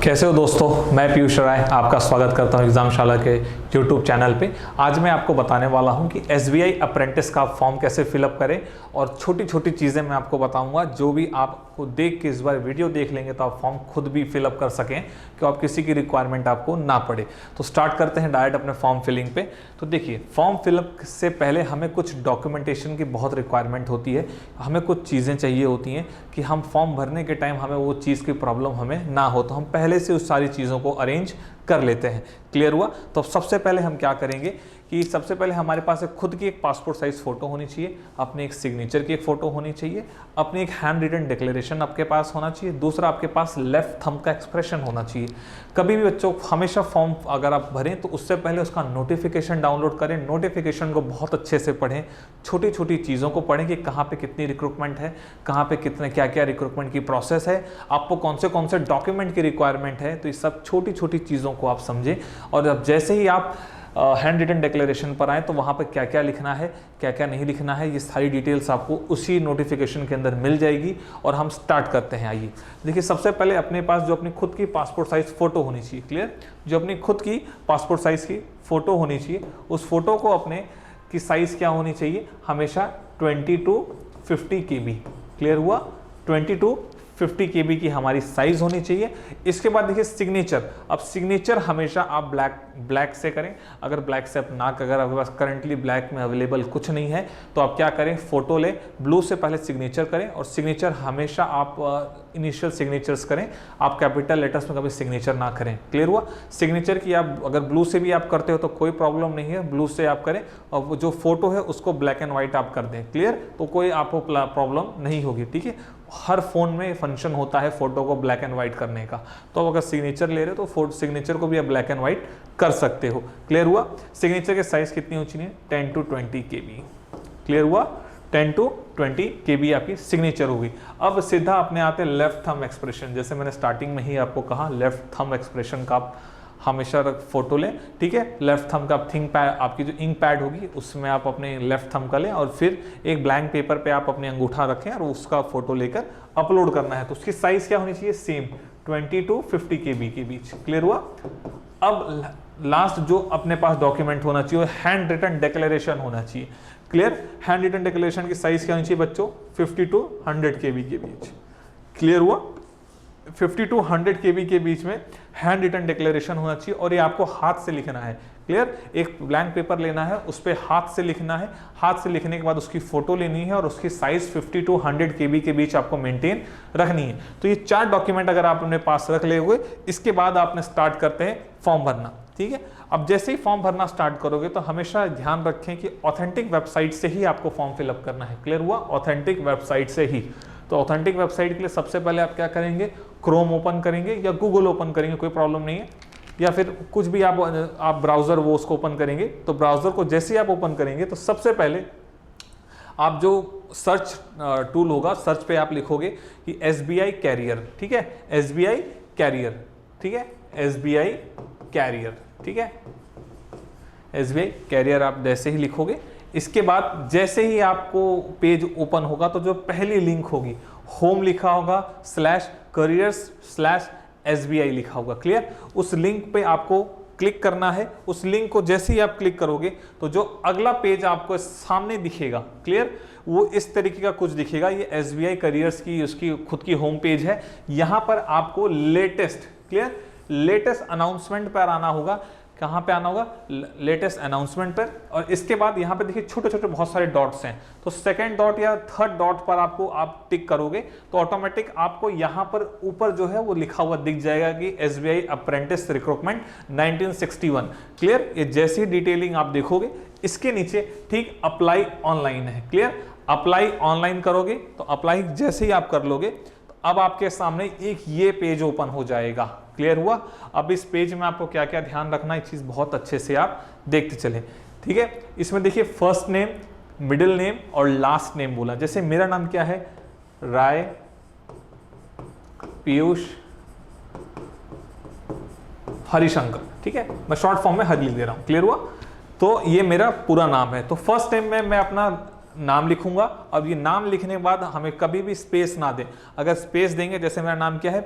कैसे हो दोस्तों, मैं पीयूष राय आपका स्वागत करता हूं एग्जामशाला के यूट्यूब चैनल पे। आज मैं आपको बताने वाला हूं कि एसबीआई अप्रेंटिस का फॉर्म कैसे फिलअप करें और छोटी छोटी चीज़ें मैं आपको बताऊंगा जो भी आपको देख के इस बार वीडियो देख लेंगे तो आप फॉर्म खुद भी फिलअप कर सकें कि आप किसी की रिक्वायरमेंट आपको ना पड़े। तो स्टार्ट करते हैं डायरेक्ट अपने फॉर्म फिलिंग पे। तो देखिए, फॉर्म फिलअप से पहले हमें कुछ डॉक्यूमेंटेशन की बहुत रिक्वायरमेंट होती है, हमें कुछ चीज़ें चाहिए होती हैं कि हम फॉर्म भरने के टाइम हमें वो चीज़ की प्रॉब्लम हमें ना हो, तो हम पहले से उस सारी चीज़ों को अरेंज कर लेते हैं। क्लियर हुआ? तो सबसे पहले हम क्या करेंगे कि सबसे पहले हमारे पास एक खुद की एक पासपोर्ट साइज फोटो होनी चाहिए, अपने एक सिग्नेचर की एक फोटो होनी चाहिए, अपनी एक हैंड रिटन डिक्लेरेशन आपके पास होना चाहिए, दूसरा आपके पास लेफ्ट थंब का एक्सप्रेशन होना चाहिए। कभी भी बच्चों हमेशा फॉर्म अगर आप भरें तो उससे पहले उसका नोटिफिकेशन डाउनलोड करें, नोटिफिकेशन को बहुत अच्छे से पढ़ें, छोटी छोटी चीज़ों को पढ़ें कि कहाँ पे कितनी रिक्रूटमेंट है, कहाँ पे कितने क्या क्या रिक्रूटमेंट की प्रोसेस है, आपको कौन से डॉक्यूमेंट की रिक्वायरमेंट है। तो ये सब छोटी छोटी चीज़ों को आप समझें और अब जैसे ही आप हैंड रिटन डिक्लेरेशन पर आए तो वहाँ पर क्या क्या लिखना है, क्या क्या नहीं लिखना है, ये सारी डिटेल्स आपको उसी नोटिफिकेशन के अंदर मिल जाएगी। और हम स्टार्ट करते हैं। आइए देखिए, सबसे पहले अपने पास जो अपनी खुद की पासपोर्ट साइज फ़ोटो होनी चाहिए। क्लियर? जो अपनी खुद की पासपोर्ट साइज़ की फ़ोटो होनी चाहिए, उस फोटो को अपने की साइज़ क्या होनी चाहिए, हमेशा 20 to 50 KB। क्लियर हुआ? 20 to 50 KB की हमारी साइज होनी चाहिए। इसके बाद देखिए सिग्नेचर। अब सिग्नेचर हमेशा आप ब्लैक से करें। अगर ब्लैक से आप ना, अगर आपके पास करंटली ब्लैक में अवेलेबल कुछ नहीं है तो आप क्या करें, फोटो ले, ब्लू से पहले सिग्नेचर करें। और सिग्नेचर हमेशा आप इनिशियल सिग्नेचर्स करें, आप कैपिटल लेटर्स में कभी सिग्नेचर ना करें। क्लियर हुआ? सिग्नेचर की आप अगर ब्लू से भी आप करते हो तो कोई प्रॉब्लम नहीं है, ब्लू से आप करें और जो फोटो है उसको ब्लैक एंड व्हाइट आप कर दें। क्लियर? तो कोई आपको प्रॉब्लम नहीं होगी। ठीक है? हर फोन में फंक्शन होता है फोटो को ब्लैक एंड व्हाइट करने का, तो अगर सिग्नेचर ले रहे हो तो सिग्नेचर को भी आप ब्लैक एंड व्हाइट कर सकते हो। क्लियर हुआ? सिग्नेचर की साइज कितनी होनी चाहिए? 10 to 20 KB। क्लियर हुआ? 10 to 20 KB आपकी सिग्नेचर होगी। अब सीधा अपने आते हैं लेफ्ट थंब एक्सप्रेशन। जैसे मैंने स्टार्टिंग में ही आपको कहा, लेफ्ट थंब एक्सप्रेशन का आप हमेशा फोटो लें। ठीक है? लेफ्ट थंब का थिंक पैड, आपकी जो इंक पैड होगी उसमें आप अपने लेफ्ट थंब का लें और फिर एक ब्लैंक पेपर पे आप अपने अंगूठा रखें और उसका फोटो लेकर अपलोड करना है। तो उसकी साइज क्या होनी चाहिए? सेम 20 to 50 KB के बीच। क्लियर हुआ? अब लास्ट जो अपने पास डॉक्यूमेंट होना चाहिए हैंड रिटन डिक्लेरेशन होना चाहिए। क्लियर? हैंड रिटन डिक्लेरेशन की साइज क्या होनी चाहिए बच्चों? 50 to 100 KB के बीच। क्लियर हुआ? 50 to 100 KB के बीच में हैंड रिटन डिक्लेरेशन होना चाहिए और ये आपको हाथ से लिखना है। क्लियर? एक ब्लैंक पेपर लेना है, उस पर हाथ से लिखना है। हाथ से लिखने के बाद उसकी फोटो लेनी है और उसकी साइज 50 to 100 KB के बीच आपको मेंटेन रखनी है। तो ये 4 डॉक्यूमेंट अगर आप अपने पास रख ले हुए, इसके बाद आपने स्टार्ट करते हैं फॉर्म भरना। ठीक है? अब जैसे ही फॉर्म भरना स्टार्ट करोगे तो हमेशा ध्यान रखें कि ऑथेंटिक वेबसाइट से ही आपको फॉर्म फिलअप करना है। क्लियर हुआ? ऑथेंटिक वेबसाइट से ही। तो ऑथेंटिक वेबसाइट के लिए सबसे पहले आप क्या करेंगे, क्रोम ओपन करेंगे या गूगल ओपन करेंगे, कोई प्रॉब्लम नहीं है, या फिर कुछ भी आप ब्राउजर वो उसको ओपन करेंगे। तो ब्राउजर को जैसे ही आप ओपन करेंगे तो सबसे पहले आप जो सर्च टूल होगा, सर्च पे आप लिखोगे कि एसबीआई कैरियर। ठीक है? SBI career. ठीक है? SBI career. ठीक है? एसबीआई कैरियर आप जैसे ही लिखोगे, इसके बाद जैसे ही आपको पेज ओपन होगा तो जो पहली लिंक होगी, होम लिखा होगा /careers/SBI लिखा होगा। क्लियर? उस लिंक पे आपको क्लिक करना है। उस लिंक को जैसे ही आप क्लिक करोगे तो जो अगला पेज आपको सामने दिखेगा, क्लियर, वो इस तरीके का कुछ दिखेगा। ये SBI करियर्स की उसकी खुद की होम पेज है। यहां पर आपको लेटेस्ट, क्लियर, लेटेस्ट अनाउंसमेंट पर आना होगा। कहां पे आना होगा? लेटेस्ट अनाउंसमेंट पर। और इसके बाद यहां पे देखिए छोटे छोटे बहुत सारे डॉट्स हैं, तो सेकंड डॉट या थर्ड डॉट पर आपको आप टिक करोगे तो ऑटोमेटिक आपको यहां पर ऊपर जो है वो लिखा हुआ दिख जाएगा कि SBI अप्रेंटिस रिक्रूटमेंट 1961। क्लियर? ये जैसी ही डिटेलिंग आप देखोगे, इसके नीचे ठीक अप्लाई ऑनलाइन है। क्लियर? अप्लाई ऑनलाइन करोगे तो अप्लाई जैसे ही आप कर लोगे तो अब आपके सामने एक ये पेज ओपन हो जाएगा। क्लियर हुआ? अब इस पेज में आपको क्या क्या ध्यान रखना है, इस चीज बहुत अच्छे से आप देखते चले। ठीक है? इसमें देखिए फर्स्ट नेम, मिडिल नेम और लास्ट नेम बोला। जैसे मेरा नाम क्या है? राय पीयूष हरिशंकर। ठीक है? मैं शॉर्ट फॉर्म में हरि लिख दे रहा हूं। क्लियर हुआ? तो ये मेरा पूरा नाम है। तो फर्स्ट नेम में मैं अपना नाम लिखूंगा। अब ये नाम लिखने के बाद हमें कभी भी स्पेस ना दें। अगर स्पेस देंगे, जैसे मेरा नाम क्या है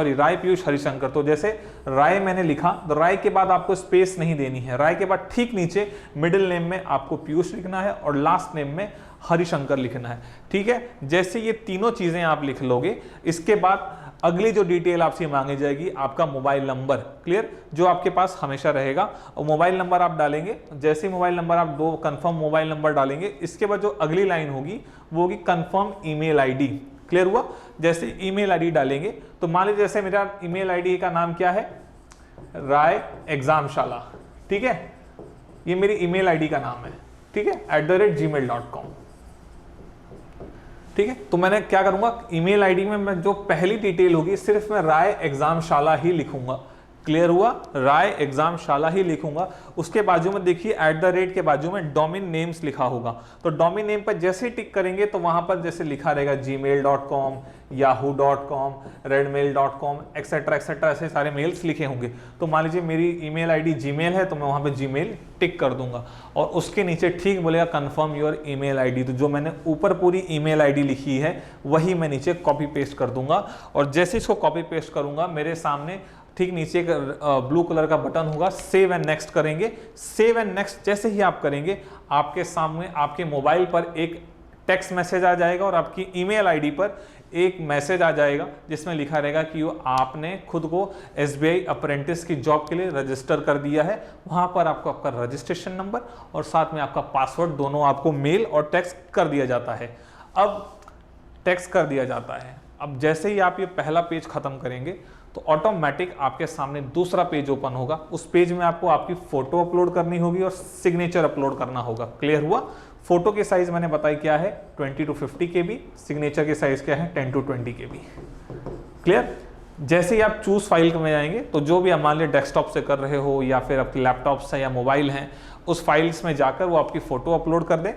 राय पीयूष हरिशंकर, तो जैसे राय मैंने लिखा तो राय के बाद आपको स्पेस नहीं देनी है। राय के बाद ठीक नीचे मिडिल नेम में आपको पीयूष लिखना है और लास्ट नेम में हरिशंकर लिखना है। ठीक है, जैसे ये तीनों चीजें आप लिख लोगे, इसके बाद अगली जो डिटेल आपसे मांगी जाएगी आपका मोबाइल नंबर, क्लियर, जो आपके पास हमेशा रहेगा। और मोबाइल नंबर आप डालेंगे, जैसे ही मोबाइल नंबर आप 2 कंफर्म मोबाइल नंबर डालेंगे, इसके बाद जो अगली लाइन होगी वो होगी कंफर्म ईमेल आईडी। क्लियर हुआ? जैसे ईमेल आईडी डालेंगे तो मान लीजिए जैसे मेरा ईमेल आईडी का नाम क्या है, राय एग्जामशाला, ठीक है, ये मेरी ईमेल आईडी का नाम है, ठीक है, @gmail.com। ठीक है, तो मैंने क्या करूंगा, ईमेल आईडी में मैं जो पहली डिटेल होगी सिर्फ मैं राय एग्जामशाला ही लिखूंगा। क्लियर हुआ? राय एग्जामशाला ही लिखूंगा। उसके बाजू में देखिए @ के बाजू में डोमेन नेम्स लिखा होगा, तो डोमेन नेम पर जैसे ही टिक करेंगे तो वहां पर जैसे लिखा रहेगा gmail.com, yahoo.com, redmail.com etcetera etcetera, ऐसे सारे मेल्स लिखे होंगे। तो मान लीजिए मेरी ईमेल आईडी जीमेल है तो मैं वहां पे जीमेल टिक कर दूंगा और उसके नीचे ठीक बोलेगा कंफर्म योर ईमेल आईडी। तो जो मैंने ऊपर पूरी ईमेल आईडी लिखी है वही मैं नीचे कॉपी पेस्ट कर दूंगा। और जैसे इसको कॉपी पेस्ट करूंगा मेरे सामने ठीक नीचे एक ब्लू कलर का बटन होगा, सेव एंड नेक्स्ट करेंगे। सेव एंड नेक्स्ट जैसे ही आप करेंगे आपके सामने आपके मोबाइल पर एक टेक्स्ट मैसेज आ जाएगा और आपकी ईमेल आईडी पर एक मैसेज आ जाएगा जिसमें लिखा रहेगा कि आपने खुद को SBI अप्रेंटिस की जॉब के लिए रजिस्टर कर दिया है। वहां पर आपको आपका रजिस्ट्रेशन नंबर और साथ में आपका पासवर्ड दोनों आपको मेल और टेक्स्ट कर दिया जाता है। अब टेक्स्ट कर दिया जाता है, अब जैसे ही आप ये पहला पेज खत्म करेंगे तो ऑटोमेटिक आपके सामने दूसरा पेज ओपन होगा। उस पेज में आपको आपकी फोटो अपलोड करनी होगी और सिग्नेचर अपलोड करना होगा। क्लियर हुआ? फोटो की साइज मैंने बताई क्या है, 20 to 50 KB। सिग्नेचर की साइज क्या है, 10 to 20 KB। क्लियर? जैसे ही आप चूज फाइल में जाएंगे तो जो भी आप मान लिया डेस्कटॉप से कर रहे हो या फिर आपके लैपटॉप से या मोबाइल हैं, उस फाइल्स में जाकर वो आपकी फोटो अपलोड कर दे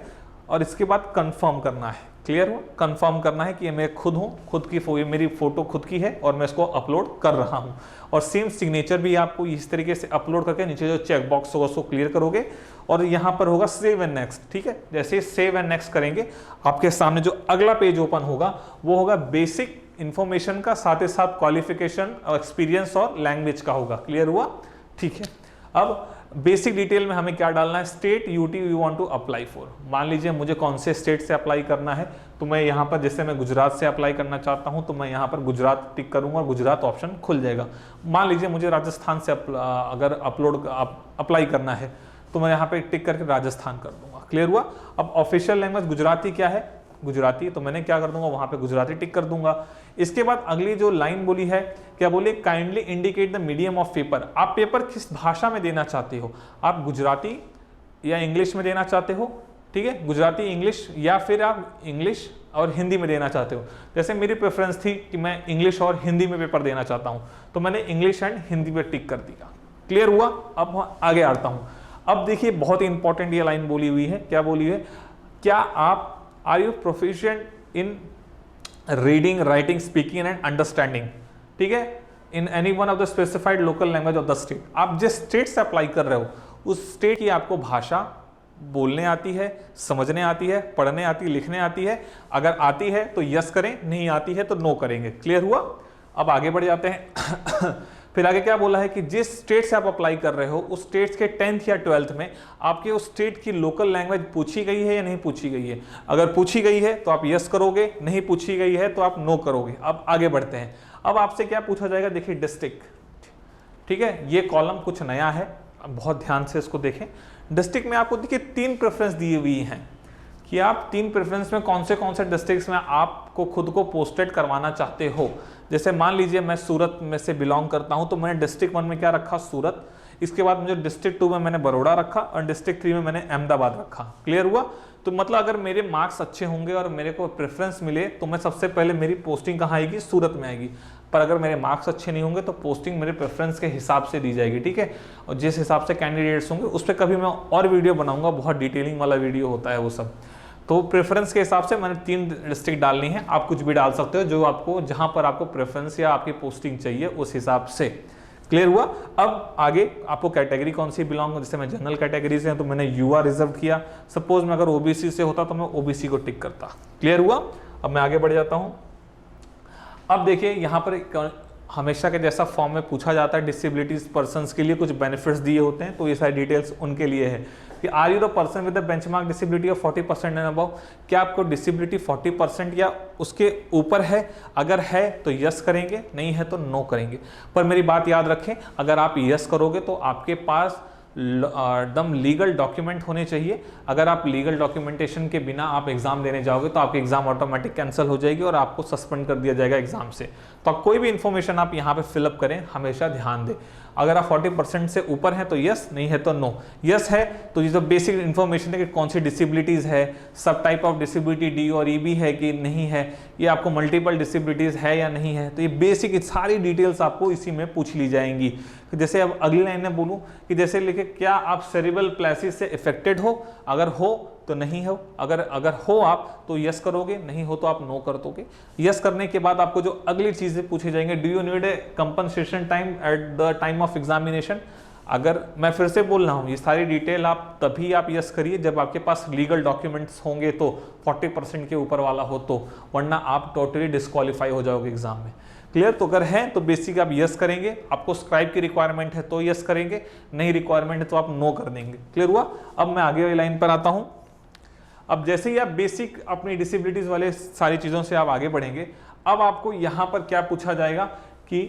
और इसके बाद कंफर्म करना है। क्लियर हो? कंफर्म करना है कि ये मैं खुद हूँ, खुद की ये मेरी फोटो खुद की है और मैं इसको अपलोड कर रहा हूँ। और सेम सिग्नेचर भी आपको इस तरीके से अपलोड करके नीचे जो चेक बॉक्स होगा उसको क्लियर करोगे और यहाँ पर होगा सेव एंड नेक्स्ट। ठीक है, जैसे सेव एंड नेक्स्ट करेंगे आपके सामने जो अगला पेज ओपन होगा वो होगा बेसिक इंफॉर्मेशन का, साथ ही साथ क्वालिफिकेशन और एक्सपीरियंस और लैंग्वेज का होगा। क्लियर हुआ? ठीक है, अब बेसिक डिटेल में हमें क्या डालना है, state UT you want to apply for. मान लीजिए मुझे कौन से स्टेट से अप्लाई करना है, तो मैं यहाँ पर जैसे मैं गुजरात से अप्लाई करना चाहता हूँ तो मैं यहाँ पर गुजरात टिक करूँगा और गुजरात ऑप्शन खुल जाएगा। मान लीजिए मुझे राजस्थान से अगर अप्लाई करना है तो मैं यहाँ पे टिक करके राजस्थान कर दूंगा। क्लियर हुआ? अब ऑफिशियल लैंग्वेज गुजराती क्या है, गुजराती, तो मैंने क्या कर दूंगा, वहां पे गुजराती टिक कर दूंगा। इसके बाद अगली जो लाइन बोली है, क्या बोली, kindly indicate the medium of paper. आप पेपर किस भाषा में देना चाहते हो, आप गुजराती या इंग्लिश में देना चाहते हो, ठीक है, गुजराती इंग्लिश, या फिर आप इंग्लिश और हिंदी में देना चाहते हो। जैसे मेरी प्रेफरेंस थी कि मैं इंग्लिश और हिंदी में पेपर देना चाहता हूँ तो मैंने इंग्लिश एंड हिंदी पे टिक कर दिया। क्लियर हुआ? अब आगे आता हूँ। अब देखिए बहुत ही इंपॉर्टेंट ये लाइन बोली हुई है, क्या बोली है, क्या आप are you proficient in reading, writing, speaking and understanding, ठीक है, in any one of the specified local language of the state. आप जिस स्टेट से अप्लाई कर रहे हो उस स्टेट की आपको भाषा बोलने आती है, समझने आती है, पढ़ने आती है, लिखने आती है। अगर आती है तो यस करें, नहीं आती है तो नो करेंगे। क्लियर हुआ? अब आगे बढ़ जाते हैं। फिर आगे क्या बोला है कि जिस स्टेट से आप अप्लाई कर रहे हो उस स्टेट के 10th या 12th में आपके उस स्टेट की लोकल लैंग्वेज पूछी गई है या नहीं पूछी गई है। अगर पूछी गई है तो आप यस करोगे, नहीं पूछी गई है तो आप नो करोगे। अब आगे बढ़ते हैं। अब आपसे क्या पूछा जाएगा, देखिए डिस्ट्रिक्ट, ठीक है, ये कॉलम कुछ नया है, बहुत ध्यान से इसको देखें। डिस्ट्रिक्ट में आपको देखिए 3 प्रेफरेंस दी हुई हैं कि आप 3 प्रेफरेंस में कौन से डिस्ट्रिक्ट्स में आपको खुद को पोस्टेड करवाना चाहते हो। जैसे मान लीजिए मैं सूरत में से बिलोंग करता हूं तो मैंने डिस्ट्रिक्ट 1 में क्या रखा, सूरत। इसके बाद मुझे डिस्ट्रिक्ट 2 में मैंने बड़ौदा रखा और डिस्ट्रिक्ट 3 में मैंने अहमदाबाद रखा। क्लियर हुआ? तो मतलब अगर मेरे मार्क्स अच्छे होंगे और मेरे को प्रेफरेंस मिले तो मैं सबसे पहले मेरी पोस्टिंग कहाँ आएगी, सूरत में आएगी। पर अगर मेरे मार्क्स अच्छे नहीं होंगे तो पोस्टिंग मेरे प्रेफरेंस के हिसाब से दी जाएगी। ठीक है, और जिस हिसाब से कैंडिडेट्स होंगे उस पर कभी मैं और वीडियो बनाऊंगा, बहुत डिटेलिंग वाला वीडियो होता है वो सब। तो प्रेफरेंस के हिसाब से मैंने 3 डिस्ट्रिक्ट डालनी है, आप कुछ भी डाल सकते हो जो आपको, जहां पर आपको प्रेफरेंस या आपकी पोस्टिंग चाहिए उस हिसाब से। क्लियर हुआ। अब आगे आपको कैटेगरी कौन सी बिलोंग, जैसे मैं जनरल कैटेगरी से हूं तो मैंने यूआ रिजर्व किया। सपोज मैं अगर ओबीसी से होता तो मैं ओबीसी को टिक करता। क्लियर हुआ। अब मैं आगे बढ़ जाता हूं। अब देखिए यहां पर हमेशा के जैसा फॉर्म में पूछा जाता है डिसेबिलिटीज पर्सन्स के लिए कुछ बेनिफिट्स दिए होते हैं, तो ये सारी डिटेल्स उनके लिए है कि are you the person with the benchmark disability of 40% and above. क्या आपको डिसेबिलिटी 40% या उसके ऊपर है? अगर है तो यस करेंगे, नहीं है तो नो करेंगे। पर मेरी बात याद रखें, अगर आप यस करोगे तो आपके पास एकदम लीगल डॉक्यूमेंट होने चाहिए। अगर आप लीगल डॉक्यूमेंटेशन के बिना आप एग्जाम देने जाओगे तो आपकी एग्जाम ऑटोमेटिक कैंसिल हो जाएगी और आपको सस्पेंड कर दिया जाएगा एग्जाम से। तो आप कोई भी इंफॉर्मेशन आप यहाँ पे फिलअप करें, हमेशा ध्यान दें। अगर आप 40% से ऊपर हैं तो यस, नहीं है तो नो। यस है तो ये जो बेसिक इन्फॉर्मेशन है कि कौन सी डिसेबिलिटीज़ है, सब टाइप ऑफ डिसेबिलिटी डी और ईबी है कि नहीं है, ये आपको मल्टीपल डिसेबिलिटीज़ है या नहीं है, तो ये बेसिक सारी डिटेल्स आपको इसी में पूछ ली जाएंगी। जैसे अब अगली लाइन में बोलूँ कि जैसे लिखे क्या आप सेरिब्रल प्लेसी से इफेक्टेड हो? अगर हो तो नहीं हो, अगर हो आप तो यस करोगे, नहीं हो तो आप नो कर दोगे। यस करने के बाद आपको जो अगली चीजें पूछे जाएंगे, do you need a compensation time at the time of examination. अगर मैं फिर से बोल रहा हूँ, ये सारी डिटेल आप तभी आप यस करिए जब आपके पास लीगल डॉक्यूमेंट्स होंगे, तो 40% के ऊपर वाला हो तो, वरना आप टोटली डिस्क्वालीफाई हो जाओगे एग्जाम में। क्लियर। तो अगर है तो बेसिक आप यस करेंगे, आपको स्क्राइब की रिक्वायरमेंट है तो यस करेंगे, नहीं रिक्वायरमेंट है तो आप नो कर देंगे। क्लियर हुआ। अब मैं आगे वाली लाइन पर आता हूं। अब जैसे ही आप बेसिक अपनी डिसेबिलिटीज वाले सारी चीजों से आप आगे बढ़ेंगे, अब आपको यहां पर क्या पूछा जाएगा कि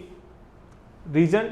region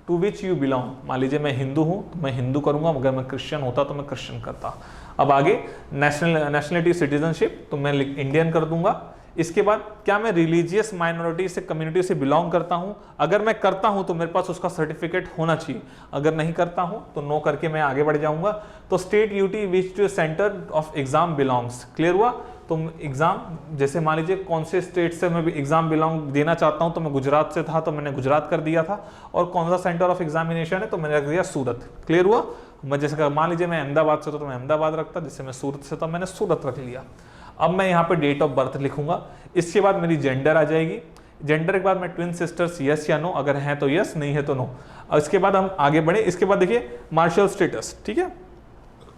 to which you belong. मान लीजिए मैं हिंदू हूं तो मैं हिंदू करूंगा, अगर मैं क्रिश्चियन होता तो मैं क्रिश्चियन करता। अब आगे नेशनलिटी सिटीजनशिप तो मैं इंडियन कर दूंगा। इसके बाद क्या मैं रिलीजियस माइनॉरिटी से कम्युनिटी से बिलोंग करता हूं? अगर मैं करता हूं तो मेरे पास उसका सर्टिफिकेट होना चाहिए, अगर नहीं करता हूं तो नो करके मैं आगे बढ़ जाऊंगा। तो state UT which to centre of exam belongs. Clear हुआ। तो एग्जाम जैसे मान लीजिए कौन से स्टेट से मैं एग्जाम बिलोंग देना चाहता हूं, तो मैं गुजरात से था तो मैंने गुजरात कर दिया था, और कौन सा सेंटर ऑफ एग्जामिनेशन है तो मैंने रख दिया सूरत। क्लियर हुआ। मैं जैसे मान लीजिए मैं अहमदाबाद से तो मैं अहमदाबाद रखता, जैसे मैं सूरत से तो मैंने सूरत रख लिया। अब मैं यहाँ पे डेट ऑफ बर्थ लिखूंगा। इसके बाद मेरी जेंडर आ जाएगी। जेंडर के बाद मैं ट्विन सिस्टर्स यस या नो, अगर हैं तो यस, नहीं है तो नो। और इसके बाद हम आगे बढ़े। इसके बाद देखिए मार्शियल स्टेटस। ठीक है,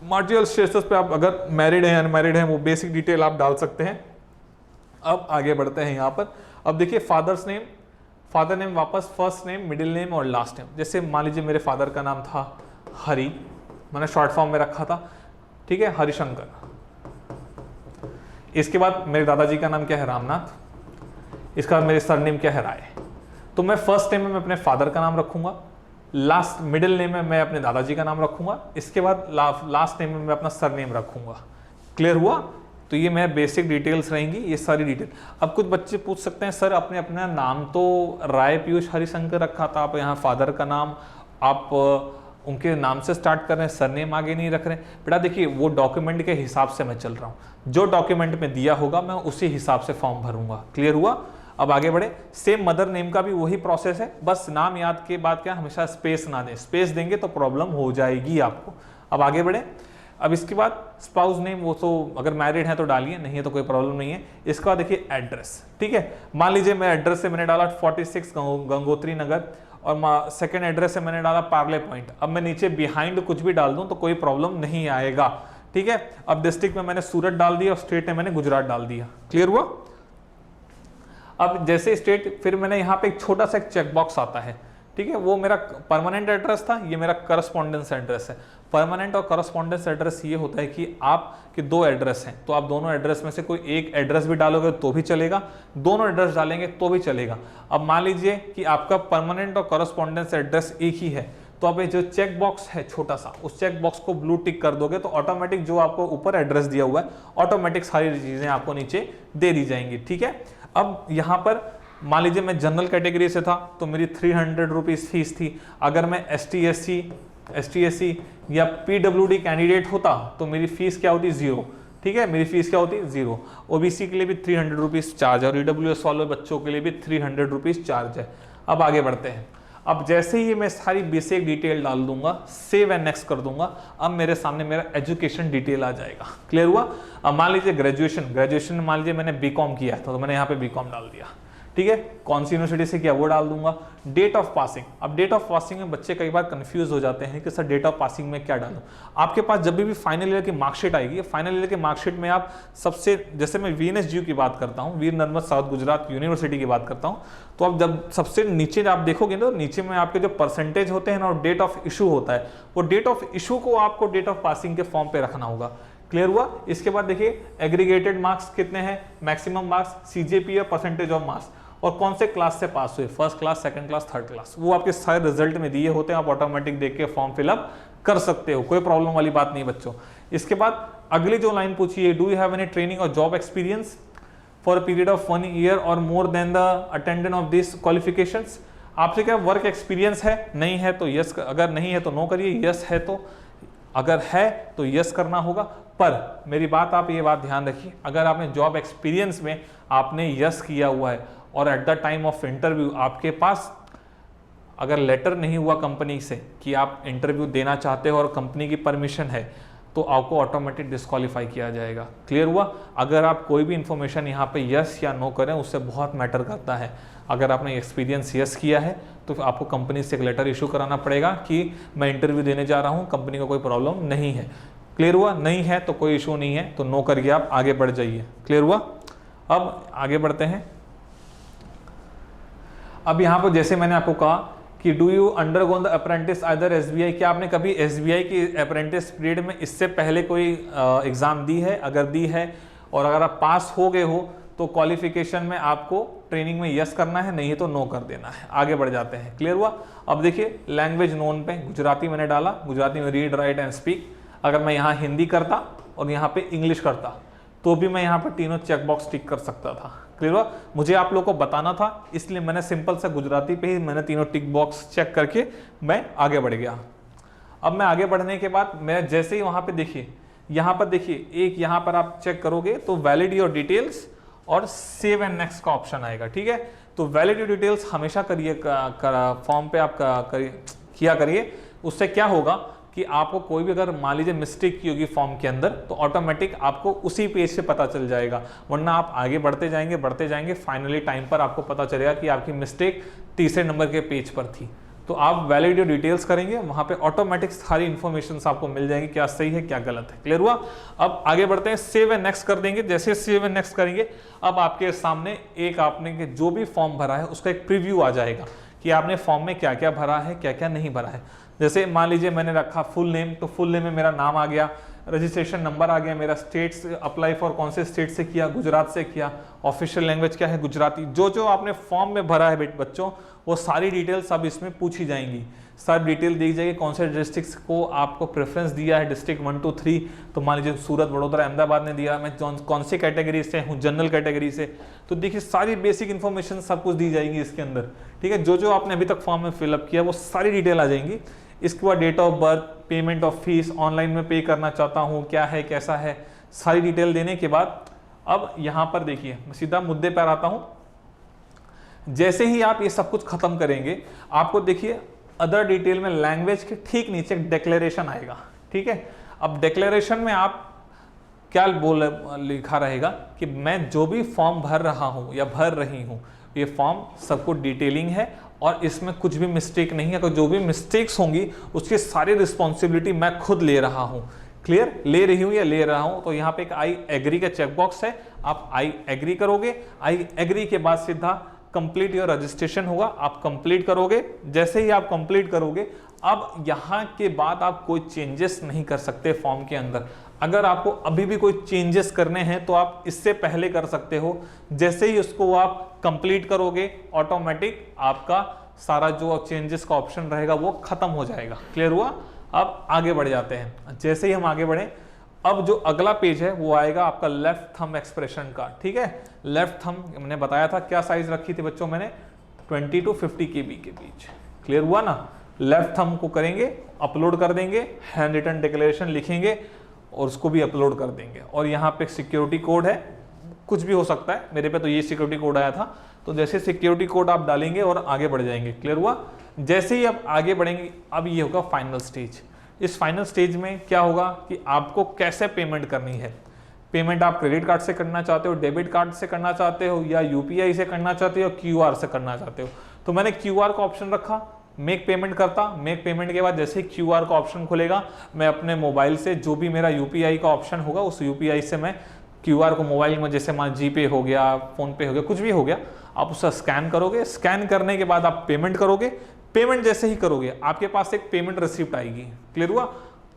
मार्शियल स्टेटस पे आप अगर मैरिड हैं अनमैरिड हैं वो बेसिक डिटेल आप डाल सकते हैं। अब आगे बढ़ते हैं यहाँ पर। अब देखिए फादर्स नेम, फादर नेम वापस फर्स्ट नेम, मिडिल नेम और लास्ट नेम। जैसे मान लीजिए मेरे फादर का नाम था हरि, मैंने शॉर्ट फॉर्म में रखा था, ठीक है, हरिशंकर। इसके बाद मेरे दादाजी का नाम क्या है? रामनाथ। इसका मेरे सरनेम क्या है? राय। तो मैं फर्स्ट नेम में मैं अपने फादर का नाम रखूंगा, लास्ट मिडिल नेम में मैं अपने दादाजी का नाम रखूंगा, इसके बाद लास्ट नेम में मैं अपना सरनेम रखूंगा। क्लियर हुआ। तो ये मेरे बेसिक डिटेल्स रहेंगी, ये सारी डिटेल। अब कुछ बच्चे पूछ सकते हैं सर आपने अपना नाम तो राय पीयूष हरिशंकर रखा था, आप यहाँ फादर का नाम आप उनके नाम से स्टार्ट कर रहे हैं, सरनेम आगे नहीं रख रहे हैं। बेटा देखिए वो डॉक्यूमेंट के हिसाब से मैं चल रहा हूँ, जो डॉक्यूमेंट में दिया होगा मैं उसी हिसाब से फॉर्म भरूंगा। क्लियर हुआ। अब आगे बढ़े। सेम मदर नेम का भी वही प्रोसेस है, बस नाम याद के बाद क्या हमेशा स्पेस ना दें, स्पेस देंगे तो प्रॉब्लम हो जाएगी आपको। अब आगे बढ़े। अब इसके बाद स्पाउस नेम, वो तो अगर मैरिड है तो डालिए, नहीं है तो कोई प्रॉब्लम नहीं है। इसके बाद देखिए एड्रेस। ठीक है, मान लीजिए मैं एड्रेस से मैंने डाला 46 गंगोत्री नगर, और सेकेंड एड्रेस से मैंने डाला पार्ले पॉइंट। अब मैं नीचे बिहाइंड कुछ भी डाल दूं तो कोई प्रॉब्लम नहीं आएगा। ठीक है। अब डिस्ट्रिक्ट में मैंने सूरत डाल दिया और स्टेट में मैंने गुजरात डाल दिया। क्लियर हुआ। अब जैसे स्टेट, फिर मैंने यहाँ पे एक छोटा सा एक चेकबॉक्स आता है, ठीक है, वो मेरा परमानेंट एड्रेस था, ये मेरा करस्पॉन्डेंस एड्रेस है। परमानेंट और करस्पॉन्डेंस एड्रेस ये होता है कि आपके दो एड्रेस हैं तो आप दोनों एड्रेस में से कोई एक एड्रेस भी डालोगे तो भी चलेगा, दोनों एड्रेस डालेंगे तो भी चलेगा। अब मान लीजिए कि आपका परमानेंट और करस्पॉन्डेंस एड्रेस एक ही है, तो आप ये जो चेक बॉक्स है छोटा सा, उस चेक बॉक्स को ब्लू टिक कर दोगे तो ऑटोमेटिक जो आपको ऊपर एड्रेस दिया हुआ है ऑटोमेटिक सारी चीजें आपको नीचे दे दी जाएंगी। ठीक है। अब यहाँ पर मान लीजिए मैं जनरल कैटेगरी से था तो मेरी 300 रुपीज फीस थी। अगर मैं ST/SC या PWD कैंडिडेट होता तो मेरी फीस क्या होती? 0। ठीक है, मेरी फीस क्या होती? 0। OBC के लिए भी 300 रुपीज चार्ज है और EWS वाले बच्चों के लिए भी 300 रुपीज चार्ज है। अब आगे बढ़ते हैं। अब जैसे ही मैं सारी बेसिक डिटेल डाल दूंगा, सेव एंड नेक्स्ट कर दूंगा, अब मेरे सामने मेरा एजुकेशन डिटेल आ जाएगा। क्लियर हुआ। अब मान लीजिए ग्रेजुएशन में मान लीजिए मैंने बीकॉम किया था तो मैंने यहाँ पे बीकॉम डाल दिया। ठीक है, कौन सी यूनिवर्सिटी से किया वो डाल दूंगा। डेट ऑफ पासिंग, अब डेट ऑफ पासिंग में बच्चे कई बार कंफ्यूज हो जाते हैं कि सर डेट ऑफ पासिंग में क्या डालूं। आपके पास जब भी फाइनल ईयर की मार्कशीट आएगी, फाइनल ईयर की मार्कशीट में आप सबसे, जैसे मैं वीएनएसजीयू की बात करता हूँ, वीर नर्मद साउथ गुजरात यूनिवर्सिटी की बात करता हूँ, तो आप जब सबसे नीचे आप देखोगे तो नीचे में आपके जो परसेंटेज होते हैं ना और डेट ऑफ इशू होता है, वो डेट ऑफ इशू को आपको डेट ऑफ पासिंग के फॉर्म पे रखना होगा। क्लियर हुआ। इसके बाद देखिए एग्रीगेटेड मार्क्स कितने हैं, मैक्सिमम मार्क्स, सीजेपी या परसेंटेज ऑफ मार्क्स, और कौन से क्लास से पास हुए, first class, second class, third class, वो आपके सारे रिजल्ट में दिए होते हैं। आप ऑटोमेटिक देख के फॉर्म फिलअप कर सकते हो, कोई प्रॉब्लम वाली बात नहीं बच्चों। इसके बाद अगली जो लाइन पूछी है, do you have any training or job experience for a period of 1 year or more than the attendant of this qualifications. आपसे क्या वर्क एक्सपीरियंस है, नहीं है तो यस, अगर नहीं है तो नो करिए, यस है तो, अगर है तो यस करना होगा। पर मेरी बात, आप ये बात ध्यान रखिए, अगर आपने जॉब एक्सपीरियंस में आपने यस किया हुआ है और at the time of interview आपके पास अगर लेटर नहीं हुआ कंपनी से कि आप इंटरव्यू देना चाहते हो और कंपनी की परमिशन है, तो आपको ऑटोमेटिक डिस्क्वालीफाई किया जाएगा। क्लियर हुआ। अगर आप कोई भी इंफॉर्मेशन यहाँ पे यस या नो करें, उससे बहुत मैटर करता है। अगर आपने एक्सपीरियंस यस किया है तो आपको कंपनी से एक लेटर इशू कराना पड़ेगा कि मैं इंटरव्यू देने जा रहा हूँ, कंपनी को कोई प्रॉब्लम नहीं है। क्लियर हुआ। नहीं है तो कोई इशू नहीं है, तो नो करके आप आगे बढ़ जाइए। क्लियर हुआ। अब आगे बढ़ते हैं। अब यहाँ पर जैसे मैंने आपको कहा कि do you undergone the apprentice either SBI, क्या आपने कभी एसबीआई की अप्रेंटिस पीरियड में इससे पहले कोई एग्जाम दी है? अगर दी है और अगर आप पास हो गए हो तो क्वालिफिकेशन में आपको ट्रेनिंग में यस करना है, नहीं है तो नो कर देना है। आगे बढ़ जाते हैं। क्लियर हुआ। अब देखिए लैंग्वेज नोन पे गुजराती मैंने डाला, गुजराती में रीड राइट एंड स्पीक। अगर मैं यहाँ हिंदी करता और यहाँ पे इंग्लिश करता तो भी मैं यहाँ पर तीनों चेक बॉक्स टिक कर सकता था। क्लियर हुआ। मुझे आप लोगों को बताना था, इसलिए मैंने सिंपल सा गुजराती पे ही मैंने तीनों टिक बॉक्स चेक करके मैं आगे बढ़ गया। अब मैं आगे बढ़ने के बाद मैं जैसे ही वहाँ पे देखिए, यहाँ पर देखिए एक यहाँ पर आप चेक करोगे तो वैलिड योर डिटेल्स और सेव एंड नेक्स्ट का ऑप्शन आएगा। ठीक है, तो वैलिड योर डिटेल्स हमेशा करिए, फॉर्म पे आप किया करिए। उससे क्या होगा कि आपको कोई भी अगर मान लीजिए मिस्टेक की होगी फॉर्म के अंदर, तो ऑटोमेटिक आपको उसी पेज से पता चल जाएगा, वरना आप आगे बढ़ते जाएंगे, फाइनली टाइम पर आपको पता चलेगा कि आपकी मिस्टेक तीसरे नंबर के पेज पर थी। तो आप वैलिड योर डिटेल्स करेंगे, वहां पे ऑटोमेटिक सारी इंफॉर्मेशन आपको मिल जाएगी, क्या सही है क्या गलत है। क्लियर हुआ। अब आगे बढ़ते हैं, सेव एंड नेक्स्ट कर देंगे। जैसे सेव एंड नेक्स्ट करेंगे, अब आपके सामने एक आपने जो भी फॉर्म भरा है उसका एक प्रीव्यू आ जाएगा कि आपने फॉर्म में क्या क्या भरा है, क्या क्या नहीं भरा है। जैसे मान लीजिए मैंने रखा फुल नेम, तो फुल नेम में मेरा नाम आ गया, रजिस्ट्रेशन नंबर आ गया, मेरा स्टेट से अप्लाई फॉर कौन से स्टेट से किया, गुजरात से किया, ऑफिशियल लैंग्वेज क्या है गुजराती। जो जो आपने फॉर्म में भरा है बच्चों, वो सारी डिटेल्स अब इसमें पूछी जाएंगी, सारी डिटेल दी जाएगी। कौन से डिस्ट्रिक्ट को आपको प्रेफरेंस दिया है, डिस्ट्रिक्ट 1 2 3, तो मान लीजिए सूरत, वडोदरा, अहमदाबाद ने दिया, मैं कौन सी कैटेगरी से हूँ, जनरल कैटेगरी से। तो देखिए सारी बेसिक इन्फॉर्मेशन सब कुछ दी जाएगी इसके अंदर। ठीक है, जो जो आपने अभी तक फॉर्म में फिलअप किया वो सारी डिटेल आ जाएंगी। इसके बाद date of birth, payment of fees, online में पे करना चाहता हूँ, क्या है कैसा है, सारी डिटेल देने के बाद अब यहाँ पर देखिए मैं सीधा मुद्दे पर आता हूँ। जैसे ही आप ये सब कुछ खत्म करेंगे, आपको देखिए अदर डिटेल में लैंग्वेज के ठीक नीचे डिक्लेरेशन आएगा। ठीक है, अब डिक्लेरेशन में आप क्या लिखा रहेगा कि मैं जो भी फॉर्म भर रहा हूँ या भर रही हूँ, ये फॉर्म सब कुछ डिटेलिंग है और इसमें कुछ भी मिस्टेक नहीं है। तो जो भी मिस्टेक्स होंगी उसकी सारी रिस्पॉन्सिबिलिटी मैं खुद ले रहा हूँ। क्लियर, ले रही हूँ या ले रहा हूँ। तो यहाँ पे एक आई एग्री का चेकबॉक्स है, आप आई एग्री करोगे। आई एग्री के बाद सीधा कंप्लीट योर रजिस्ट्रेशन होगा, आप कंप्लीट करोगे। जैसे ही आप कंप्लीट करोगे, अब यहाँ के बाद आप कोई चेंजेस नहीं कर सकते फॉर्म के अंदर। अगर आपको अभी भी कोई चेंजेस करने हैं तो आप इससे पहले कर सकते हो। जैसे ही उसको आप कंप्लीट करोगे, ऑटोमेटिक आपका सारा जो चेंजेस का ऑप्शन रहेगा वो खत्म हो जाएगा। क्लियर हुआ। अब आगे बढ़ जाते हैं। जैसे ही हम आगे बढ़े, अब जो अगला पेज है वो आएगा आपका लेफ्ट थंब एक्सप्रेशन का। ठीक है, लेफ्ट थंब मैंने बताया था क्या साइज रखी थी बच्चों, मैंने 20 to 50 KB के बीच। क्लियर हुआ ना। लेफ्ट थंब को करेंगे, अपलोड कर देंगे, हैंड रिटन डिक्लेरेशन लिखेंगे और उसको भी अपलोड कर देंगे। और यहाँ पे सिक्योरिटी कोड है, कुछ भी हो सकता है, मेरे पे तो ये सिक्योरिटी कोड आया था। तो जैसे सिक्योरिटी कोड आप डालेंगे और आगे बढ़ जाएंगे। क्लियर हुआ। जैसे ही आप आगे बढ़ेंगे, अब ये होगा फाइनल स्टेज। इस फाइनल स्टेज में क्या होगा कि आपको कैसे पेमेंट करनी है। पेमेंट आप क्रेडिट कार्ड से करना चाहते हो, डेबिट कार्ड से करना चाहते हो, या यूपीआई से करना चाहते हो, क्यूआर से करना चाहते हो। तो मैंने क्यूआर का ऑप्शन रखा, मेक पेमेंट करता। मेक पेमेंट के बाद जैसे ही क्यूआर का ऑप्शन खुलेगा, मैं अपने मोबाइल से जो भी मेरा यूपीआई का ऑप्शन होगा उस यूपीआई से मैं क्यूआर को मोबाइल में, जैसे मान जीपे हो गया, फोन पे हो गया, कुछ भी हो गया, आप उसका स्कैन करोगे। स्कैन करने के बाद आप पेमेंट करोगे। पेमेंट जैसे ही करोगे आपके पास एक पेमेंट रिसिप्ट आएगी। क्लियर हुआ?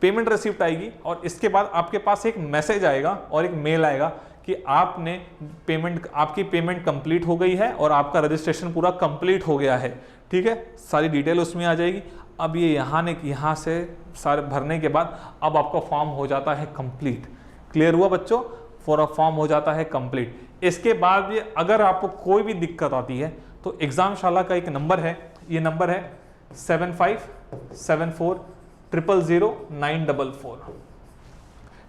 पेमेंट रिसिप्ट आएगी और इसके बाद आपके पास एक मैसेज आएगा और एक मेल आएगा कि आपकी पेमेंट कंप्लीट हो गई है और आपका रजिस्ट्रेशन पूरा कंप्लीट हो गया है। ठीक है, सारी डिटेल उसमें आ जाएगी। अब ये यहाँ से सारे भरने के बाद अब आपका फॉर्म हो जाता है कंप्लीट। क्लियर हुआ बच्चों? फॉर्म हो जाता है कंप्लीट। इसके बाद ये अगर आपको कोई भी दिक्कत आती है तो एग्जामशाला का एक नंबर है, ये नंबर है 7574000944।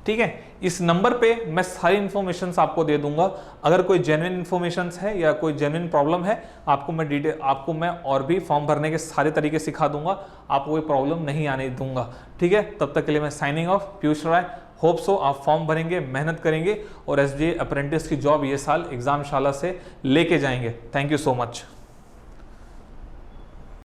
ठीक है, इस नंबर पे मैं सारी इन्फॉर्मेशन आपको दे दूंगा। अगर कोई जेन्युइन इन्फॉर्मेशन है या कोई जेन्युइन प्रॉब्लम है, आपको मैं और भी फॉर्म भरने के सारे तरीके सिखा दूंगा, आपको कोई प्रॉब्लम नहीं आने दूंगा। ठीक है, तब तक के लिए मैं साइनिंग ऑफ, पीयूष राय। होप सो आप फॉर्म भरेंगे, मेहनत करेंगे और एसबीआई अप्रेंटिस की जॉब ये साल एग्जामशाला से लेके जाएंगे। Thank you so much.